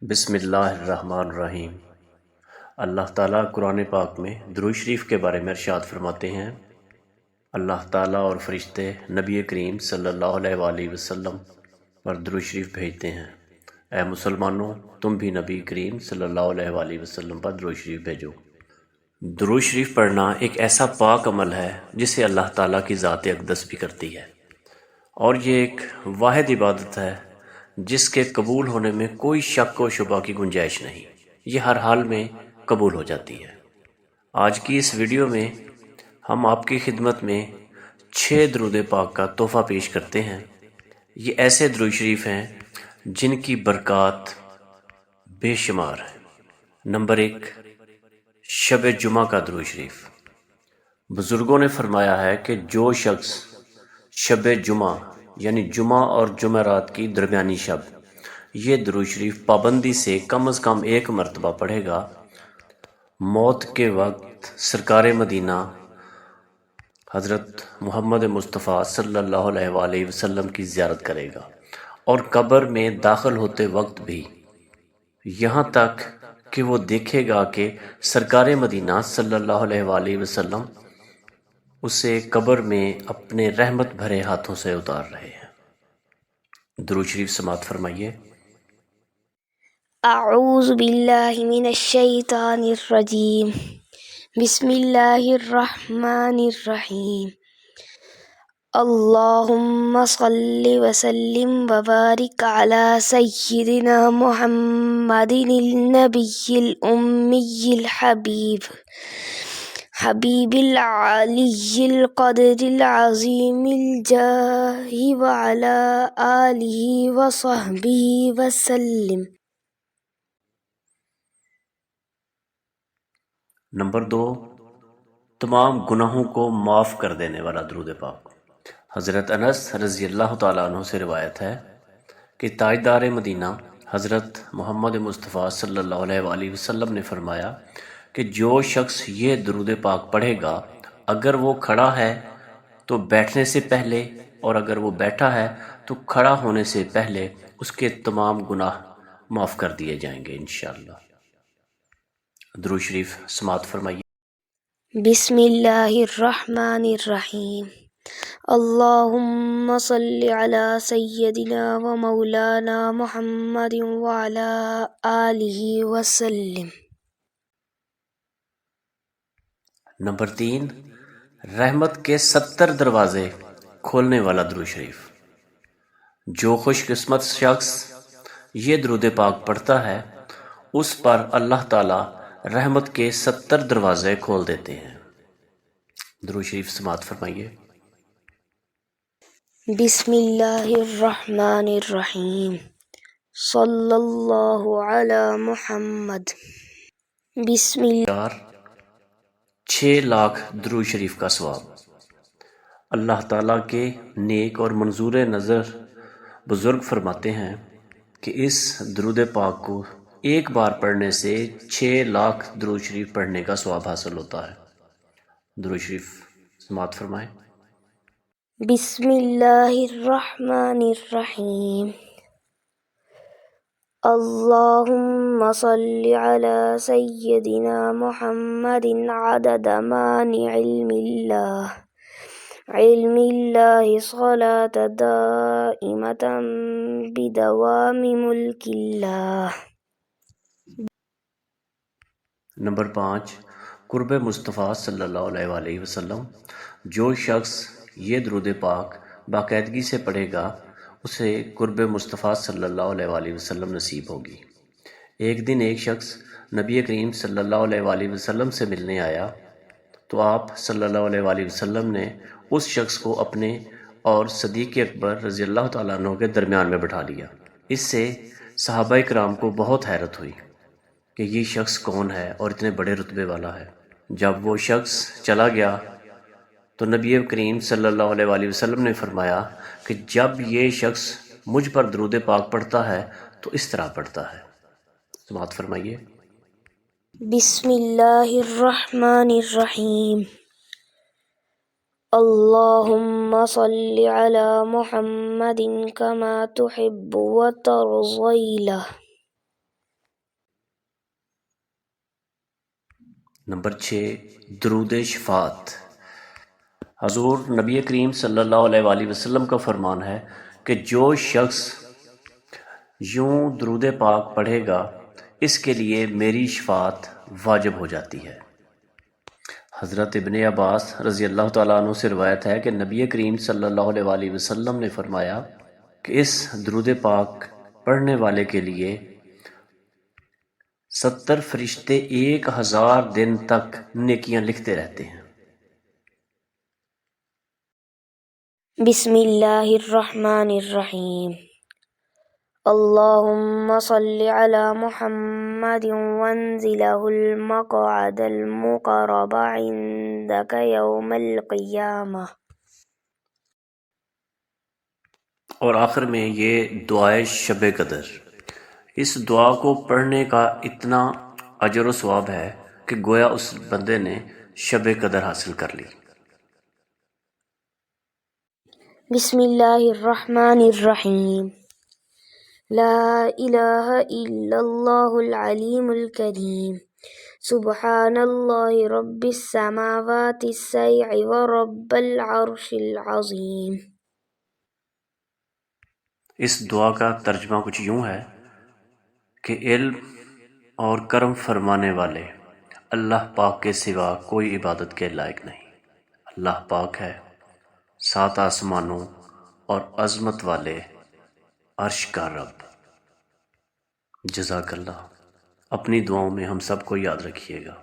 بسم اللہ الرحمن الرحیم۔ اللہ تعالیٰ قرآن پاک میں درود شریف کے بارے میں ارشاد فرماتے ہیں، اللہ تعالیٰ اور فرشتے نبی کریم صلی اللہ علیہ وآلہ وسلم پر درود شریف بھیجتے ہیں۔ اے مسلمانوں، تم بھی نبی کریم صلی اللہ علیہ وآلہ وسلم پر درود شریف بھیجو۔ درود شریف پڑھنا ایک ایسا پاک عمل ہے جسے اللہ تعالیٰ کی ذات اقدس بھی کرتی ہے، اور یہ ایک واحد عبادت ہے جس کے قبول ہونے میں کوئی شک و شبہ کی گنجائش نہیں، یہ ہر حال میں قبول ہو جاتی ہے۔ آج کی اس ویڈیو میں ہم آپ کی خدمت میں 6 درود پاک کا تحفہ پیش کرتے ہیں۔ یہ ایسے درود شریف ہیں جن کی برکات بے شمار ہیں۔ نمبر 1، شب جمعہ کا درود شریف۔ بزرگوں نے فرمایا ہے کہ جو شخص شب جمعہ یعنی جمعہ اور جمعرات کی درمیانی شب یہ درود شریف پابندی سے کم از کم 1 مرتبہ پڑھے گا، موت کے وقت سرکار مدینہ حضرت محمد مصطفیٰ صلی اللہ علیہ وآلہ وسلم کی زیارت کرے گا، اور قبر میں داخل ہوتے وقت بھی، یہاں تک کہ وہ دیکھے گا کہ سرکار مدینہ صلی اللہ علیہ وآلہ وسلم اسے قبر میں اپنے رحمت بھرے ہاتھوں سے اتار رہے ہیں۔ درود شریف سماعت فرمائیے۔ اعوذ باللہ من الشیطان الرجیم، بسم اللہ الرحمن الرحیم، اللہم صلی وسلم وبارک علی سیدنا محمد النبی الامی الحبیب حبیب العلی القدر العظیم الجاہ وعلی آلہ وصحبہ وسلم۔ نمبر 2، تمام گناہوں کو معاف کر دینے والا درود پاک۔ حضرت انس رضی اللہ تعالیٰ عنہ سے روایت ہے کہ تاجدار مدینہ حضرت محمد مصطفیٰ صلی اللہ علیہ وآلہ وسلم نے فرمایا کہ جو شخص یہ درود پاک پڑھے گا، اگر وہ کھڑا ہے تو بیٹھنے سے پہلے، اور اگر وہ بیٹھا ہے تو کھڑا ہونے سے پہلے اس کے تمام گناہ معاف کر دیے جائیں گے انشاءاللہ۔ درود شریف سماعت فرمائیے۔ بسم اللہ الرحمن الرحیم، اللہم صلی علی سیدنا و مولانا محمد وعلی آلہ وسلم۔ نمبر 3، رحمت کے 70 دروازے کھولنے والا درود شریف۔ جو خوش قسمت شخص یہ درود پاک پڑھتا ہے اس پر اللہ تعالی رحمت کے 70 دروازے کھول دیتے ہیں۔ درود شریف سماعت فرمائیے۔ بسم اللہ الرحمن الرحیم، صلی اللہ علی محمد۔ بسم اللہ 6 لاکھ درود شریف کا ثواب۔ اللہ تعالیٰ کے نیک اور منظور نظر بزرگ فرماتے ہیں کہ اس درود پاک کو ایک بار پڑھنے سے 6 لاکھ درود شریف پڑھنے کا ثواب حاصل ہوتا ہے۔ درود شریف سماعت فرمائیں۔ بسم اللہ الرحمن الرحیم، اللہم صلی علی سیدنا محمد عدد مانع علم اللہ صلاة دائمة بدوام ملک اللہ۔ نمبر 5، قرب مصطفیٰ صلی اللہ علیہ وآلہ وسلم۔ جو شخص یہ درود پاک باقاعدگی سے پڑھے گا اسے قرب مصطفیٰ صلی اللہ علیہ وآلہ وسلم نصیب ہوگی۔ ایک دن ایک شخص نبی کریم صلی اللہ علیہ وآلہ وسلم سے ملنے آیا تو آپ صلی اللہ علیہ وآلہ وسلم نے اس شخص کو اپنے اور صدیق اکبر رضی اللہ تعالیٰ عنہ کے درمیان میں بٹھا لیا۔ اس سے صحابہ کرام کو بہت حیرت ہوئی کہ یہ شخص کون ہے اور اتنے بڑے رتبے والا ہے۔ جب وہ شخص چلا گیا تو نبی کریم صلی اللہ علیہ وآلہ وسلم نے فرمایا کہ جب یہ شخص مجھ پر درود پاک پڑھتا ہے تو اس طرح پڑھتا ہے۔ سماعت فرمائیے۔ بسم اللہ الرحمن الرحیم، اللہم صلی علی محمد کما تحب وترضی لہ۔ نمبر 6، درود شفاعت۔ حضور نبی کریم صلی اللہ علیہ وآلہ وسلم کا فرمان ہے کہ جو شخص یوں درود پاک پڑھے گا اس کے لیے میری شفاعت واجب ہو جاتی ہے۔ حضرت ابن عباس رضی اللہ تعالیٰ عنہ سے روایت ہے کہ نبی کریم صلی اللہ علیہ وآلہ وسلم نے فرمایا کہ اس درود پاک پڑھنے والے کے لیے 70 فرشتے 1000 دن تک نیکیاں لکھتے رہتے ہیں۔ بسم اللہ الرحمن الرحیم۔ اللہم صل علی محمد وانزلہ المقعد المقرب عندک یوم القیامہ۔ اور آخر میں یہ دعائے شب قدر، اس دعا کو پڑھنے کا اتنا اجر و ثواب ہے کہ گویا اس بندے نے شب قدر حاصل کر لی۔ بسم اللہ الرحمن الرحیم۔ لا الہ الا اللہ العلیم الکریم، سبحان اللہ رب السماوات السبع ورب العرش العظیم۔ اس دعا کا ترجمہ کچھ یوں ہے کہ علم اور کرم فرمانے والے اللہ پاک کے سوا کوئی عبادت کے لائق نہیں۔ اللہ پاک ہے 7 آسمانوں اور عظمت والے عرش کا رب۔ جزاک اللہ۔ اپنی دعاؤں میں ہم سب کو یاد رکھیے گا۔